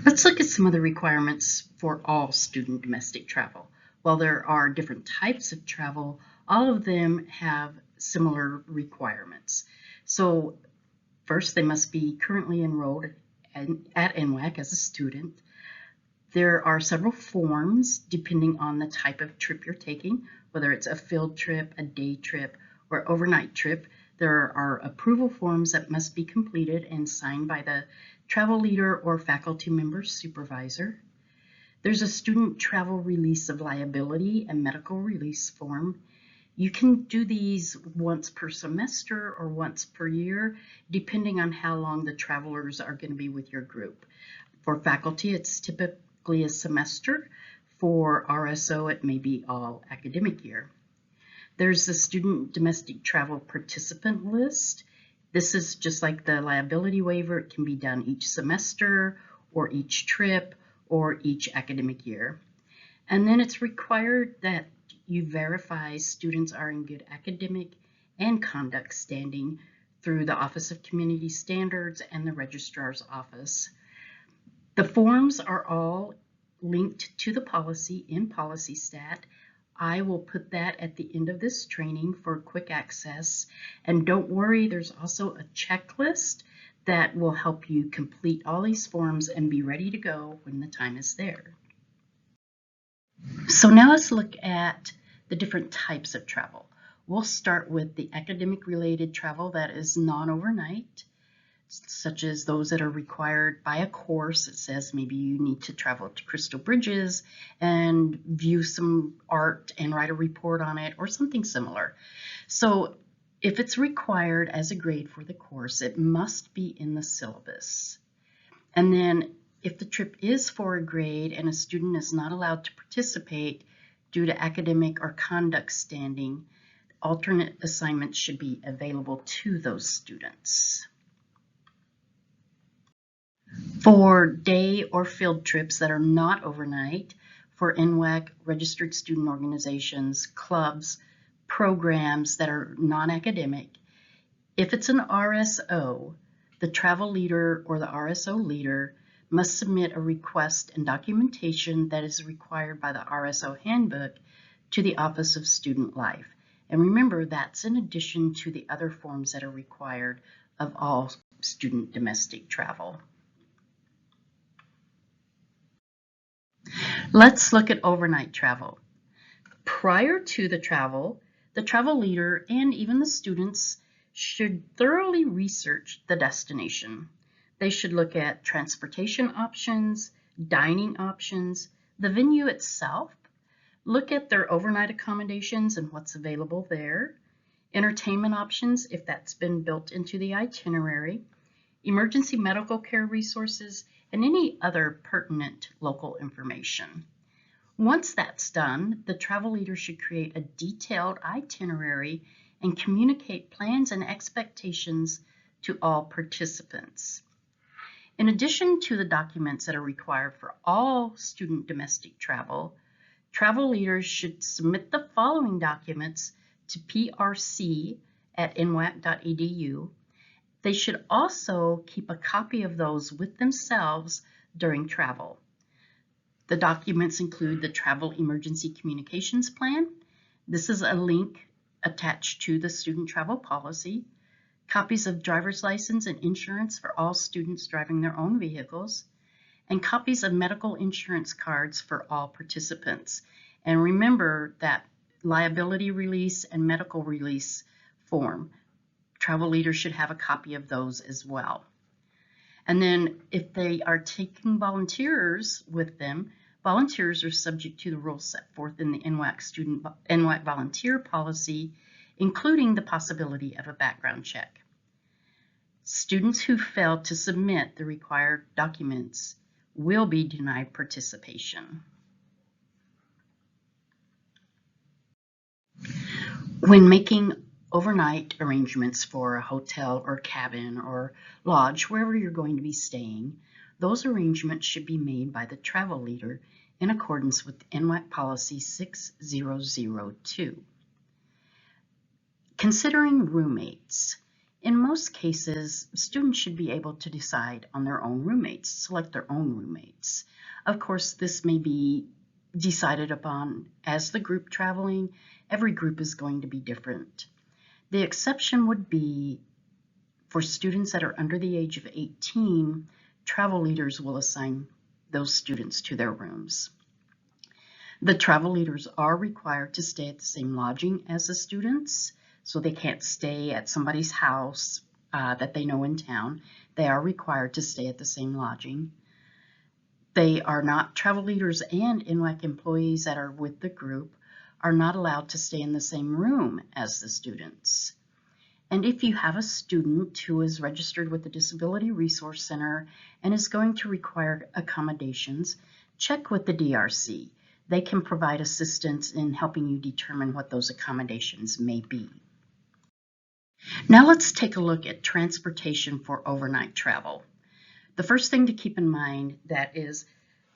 Let's look at some of the requirements for all student domestic travel. While there are different types of travel, all of them have similar requirements. So first, they must be currently enrolled at NWAC as a student. There are several forms depending on the type of trip you're taking, whether it's a field trip, a day trip, or overnight trip. There are approval forms that must be completed and signed by the travel leader or faculty member supervisor. There's a student travel release of liability and medical release form. You can do these once per semester or once per year, depending on how long the travelers are going to be with your group. For faculty, it's typically a semester. For RSO, it may be all academic year. There's the student domestic travel participant list. This is just like the liability waiver. It can be done each semester or each trip or each academic year. And then it's required that you verify students are in good academic and conduct standing through the Office of Community Standards and the Registrar's Office. The forms are all linked to the policy in PolicyStat. I will put that at the end of this training for quick access. And don't worry, there's also a checklist that will help you complete all these forms and be ready to go when the time is there. So now let's look at the different types of travel. We'll start with the academic related travel that is non-overnight, such as those that are required by a course. It says maybe you need to travel to Crystal Bridges and view some art and write a report on it or something similar. So if it's required as a grade for the course, it must be in the syllabus. And then if the trip is for a grade and a student is not allowed to participate due to academic or conduct standing, alternate assignments should be available to those students. For day or field trips that are not overnight, for NWAC, registered student organizations, clubs, programs that are non-academic, if it's an RSO, the travel leader or the RSO leader must submit a request and documentation that is required by the RSO handbook to the Office of Student Life. And remember, that's in addition to the other forms that are required of all student domestic travel. Let's look at overnight travel. Prior to the travel leader and even the students should thoroughly research the destination. They should look at transportation options, dining options, the venue itself, look at their overnight accommodations and what's available there, entertainment options if that's been built into the itinerary, emergency medical care resources, and any other pertinent local information. Once that's done, the travel leader should create a detailed itinerary and communicate plans and expectations to all participants. In addition to the documents that are required for all student domestic travel, travel leaders should submit the following documents to prc@nwac.edu. They should also keep a copy of those with themselves during travel. The documents include the Travel Emergency Communications Plan. This is a link attached to the student travel policy. Copies of driver's license and insurance for all students driving their own vehicles, and copies of medical insurance cards for all participants. And remember that liability release and medical release form. Travel leaders should have a copy of those as well. And then if they are taking volunteers with them, volunteers are subject to the rules set forth in the NWAC volunteer policy, including the possibility of a background check. Students who fail to submit the required documents will be denied participation. When making overnight arrangements for a hotel or cabin or lodge, wherever you're going to be staying, those arrangements should be made by the travel leader in accordance with NWAC Policy 6002. Considering roommates. In most cases, students should be able to decide on their own roommates, select their own roommates. Of course, this may be decided upon as the group traveling. Every group is going to be different. The exception would be for students that are under the age of 18, travel leaders will assign those students to their rooms. The travel leaders are required to stay at the same lodging as the students, so they can't stay at somebody's house that they know in town. They are required to stay at the same lodging. They are not travel leaders, and NWAC employees that are with the group are not allowed to stay in the same room as the students. And if you have a student who is registered with the Disability Resource Center and is going to require accommodations, check with the DRC. They can provide assistance in helping you determine what those accommodations may be. Now let's take a look at transportation for overnight travel. The first thing to keep in mind that is,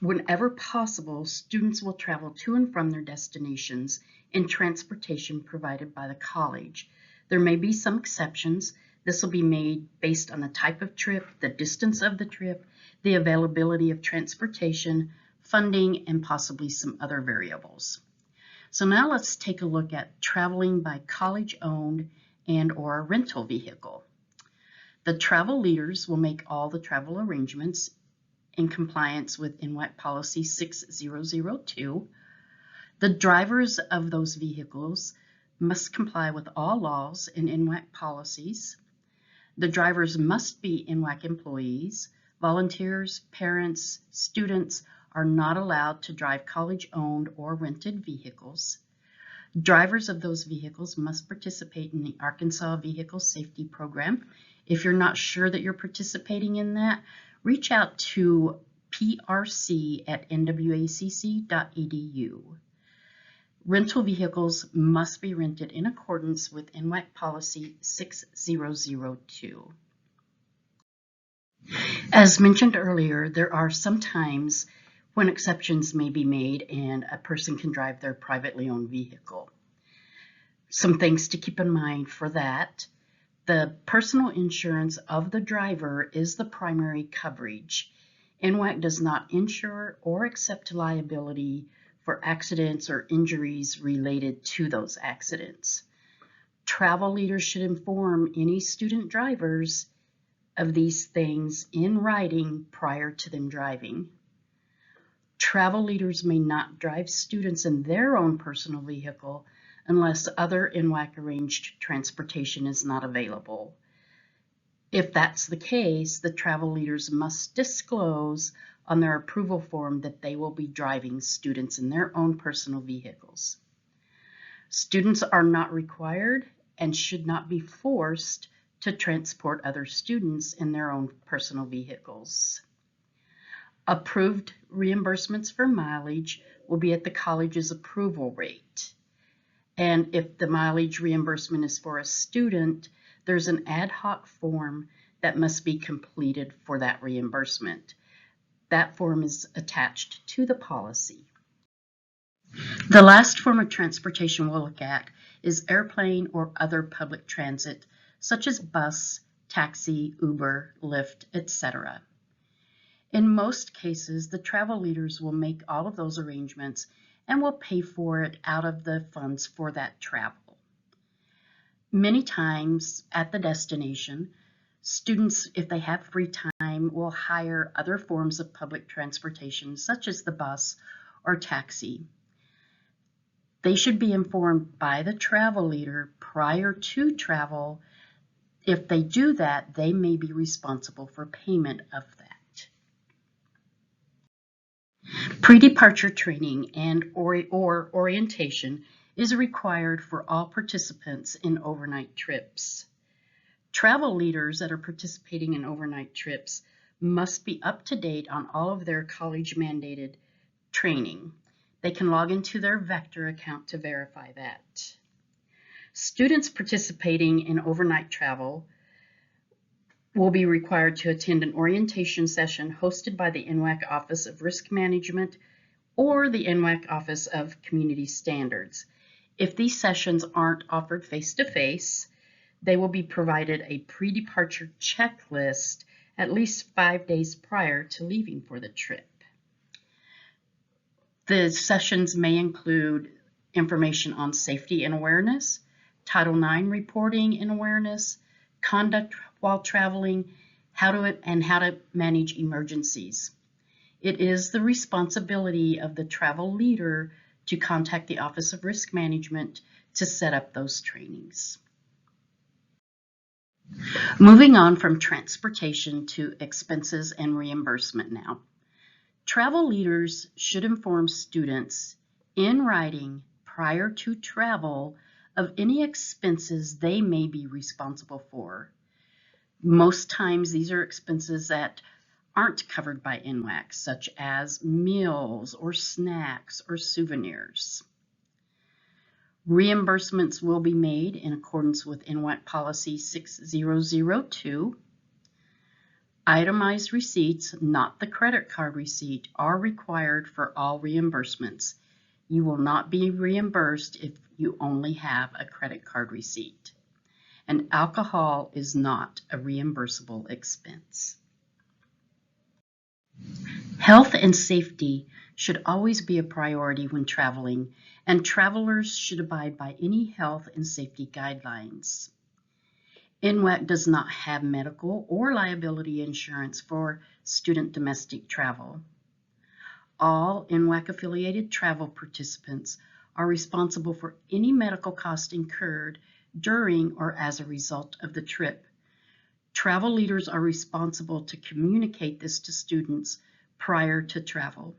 whenever possible, students will travel to and from their destinations in transportation provided by the college. There may be some exceptions. This will be made based on the type of trip, the distance of the trip, the availability of transportation, funding, and possibly some other variables. So now let's take a look at traveling by college-owned and/or rental vehicle. The travel leaders will make all the travel arrangements in compliance with NWAC Policy 6002. The drivers of those vehicles must comply with all laws and NWAC policies. The drivers must be NWAC employees. Volunteers, parents, students are not allowed to drive college-owned or rented vehicles. Drivers of those vehicles must participate in the Arkansas Vehicle Safety Program. If you're not sure that you're participating in that, reach out to prc@nwacc.edu. Rental vehicles must be rented in accordance with NWAC Policy 6002. As mentioned earlier, there are some times when exceptions may be made and a person can drive their privately owned vehicle. Some things to keep in mind for that. The personal insurance of the driver is the primary coverage. NWAC does not insure or accept liability for accidents or injuries related to those accidents. Travel leaders should inform any student drivers of these things in writing prior to them driving. Travel leaders may not drive students in their own personal vehicle unless other NWAC arranged transportation is not available. If that's the case, the travel leaders must disclose on their approval form that they will be driving students in their own personal vehicles. Students are not required and should not be forced to transport other students in their own personal vehicles. Approved reimbursements for mileage will be at the college's approval rate. And if the mileage reimbursement is for a student, there's an ad hoc form that must be completed for that reimbursement. That form is attached to the policy. The last form of transportation we'll look at is airplane or other public transit, such as bus, taxi, Uber, Lyft, etc. In most cases, the travel leaders will make all of those arrangements and will pay for it out of the funds for that travel. Many times at the destination, students, if they have free time, will hire other forms of public transportation, such as the bus or taxi. They should be informed by the travel leader prior to travel. If they do that, they may be responsible for payment of that. Pre-departure training and or orientation is required for all participants in overnight trips. Travel leaders that are participating in overnight trips must be up to date on all of their college-mandated training. They can log into their Vector account to verify that. Students participating in overnight travel will be required to attend an orientation session hosted by the NWAC Office of Risk Management or the NWAC Office of Community Standards. If these sessions aren't offered face-to-face, They will be provided a pre-departure checklist at least 5 days prior to leaving for the trip. The sessions may include information on safety and awareness, Title IX reporting and awareness, conduct while traveling, how to manage emergencies. It is the responsibility of the travel leader to contact the Office of Risk Management to set up those trainings. Moving on from transportation to expenses and reimbursement now. Travel leaders should inform students in writing prior to travel of any expenses they may be responsible for. Most times these are expenses that aren't covered by NWAC, such as meals or snacks or souvenirs. Reimbursements will be made in accordance with NWAC Policy 6002. Itemized receipts, not the credit card receipt, are required for all reimbursements. You will not be reimbursed if you only have a credit card receipt. And alcohol is not a reimbursable expense. Health and safety should always be a priority when traveling, and travelers should abide by any health and safety guidelines. NWAC does not have medical or liability insurance for student domestic travel. All NWAC-affiliated travel participants are responsible for any medical cost incurred during or as a result of the trip. Travel leaders are responsible to communicate this to students prior to travel.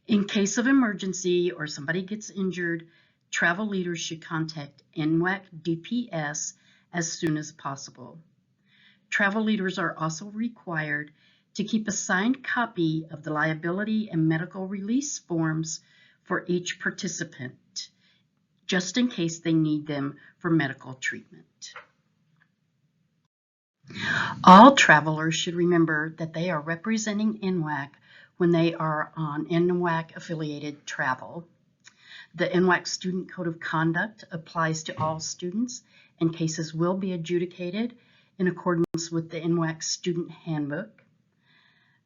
In case of emergency or somebody gets injured, travel leaders should contact NWAC DPS as soon as possible. Travel leaders are also required to keep a signed copy of the liability and medical release forms for each participant, just in case they need them for medical treatment. All travelers should remember that they are representing NWAC when they are on NWAC-affiliated travel. The NWAC Student Code of Conduct applies to all students, and cases will be adjudicated in accordance with the NWAC Student Handbook.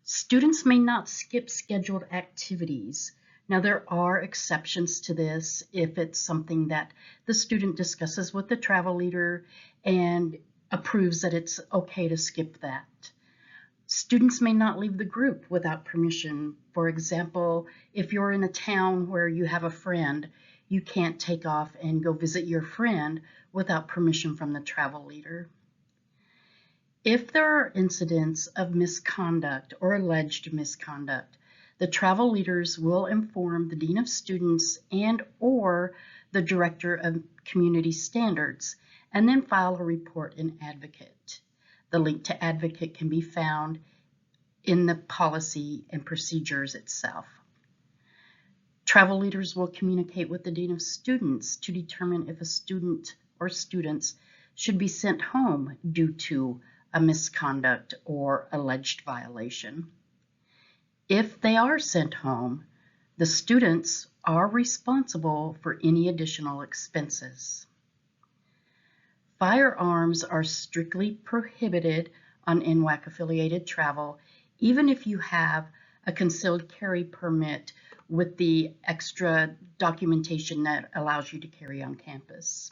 Students may not skip scheduled activities. Now, there are exceptions to this if it's something that the student discusses with the travel leader and approves that it's okay to skip that. Students may not leave the group without permission. For example, if you're in a town where you have a friend, you can't take off and go visit your friend without permission from the travel leader. If there are incidents of misconduct or alleged misconduct, the travel leaders will inform the Dean of Students and/or the Director of Community Standards, and then file a report in Advocate. The link to Advocate can be found in the policy and procedures itself. Travel leaders will communicate with the Dean of Students to determine if a student or students should be sent home due to a misconduct or alleged violation. If they are sent home, the students are responsible for any additional expenses. Firearms are strictly prohibited on NWAC-affiliated travel, even if you have a concealed carry permit with the extra documentation that allows you to carry on campus.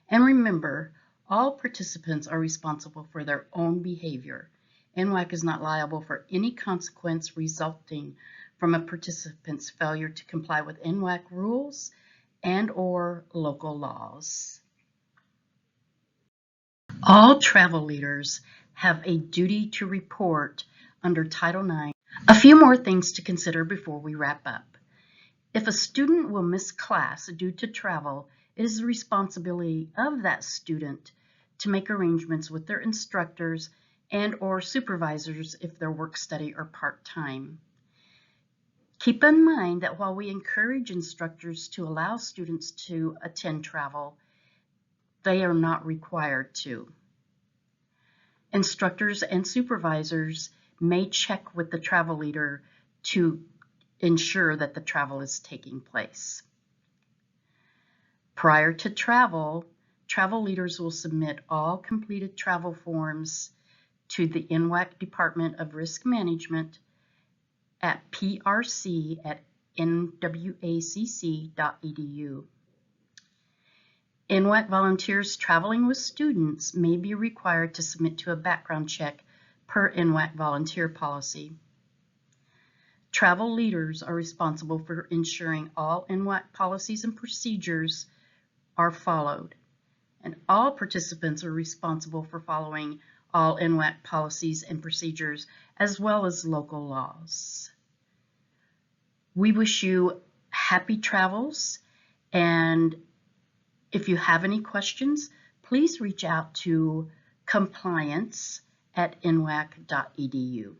And remember, all participants are responsible for their own behavior. NWAC is not liable for any consequence resulting from a participant's failure to comply with NWAC rules and/or local laws. All travel leaders have a duty to report under Title IX. A few more things to consider before we wrap up. If a student will miss class due to travel, it is the responsibility of that student to make arrangements with their instructors and/or supervisors if they're work study or part-time. Keep in mind that while we encourage instructors to allow students to attend travel, they are not required to. Instructors and supervisors may check with the travel leader to ensure that the travel is taking place. Prior to travel, travel leaders will submit all completed travel forms to the NWAC Department of Risk Management at prc@nwacc.edu. NWAC volunteers traveling with students may be required to submit to a background check per NWAC volunteer policy. Travel leaders are responsible for ensuring all NWAC policies and procedures are followed, and all participants are responsible for following all NWAC policies and procedures as well as local laws. We wish you happy travels, and if you have any questions, please reach out to compliance@nwac.edu.